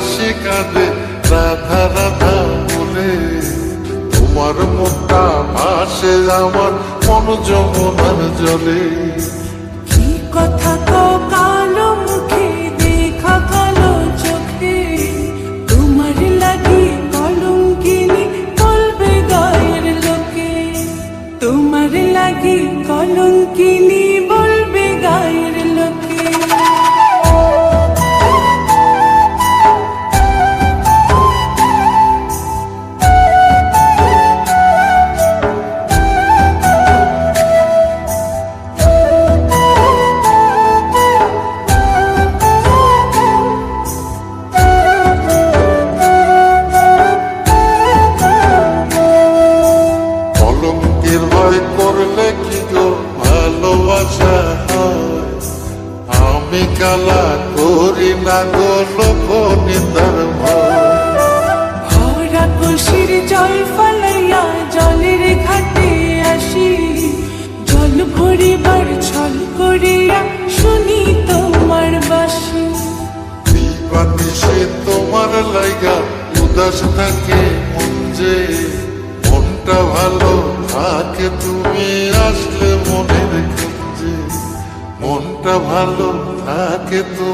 হাসি কাঁদে রাধা রাধা বলে। তোমার মুখটা ভাসে আমার মন যমুনার জলে। কি কথা কও কালো মুখে, দেখা কালো চোখে, তোমার লাগি কলঙ্কিনী বলবে গায়ের লোকে। তোমার লাগি কলঙ্কিনী বলবে গায়ের লোকে। কলঙ্কের ভয় করলে কি গো ভালোবাসা হয়? আমি কালা করি না গো লোক নিন্দার ভয়। ভরা কলসির জল ফলাইয়া জলের ঘাটে আসি, জল ভরিবার ছল করিয়া শুনি তোমার বাঁশি। দিবানিশে তোমার লাইগা উদাস থাকে মন যে। মনটা ভালো থাকে তুমি আসলে মনের খোঁজে। মনটা ভালো থাকে তুমি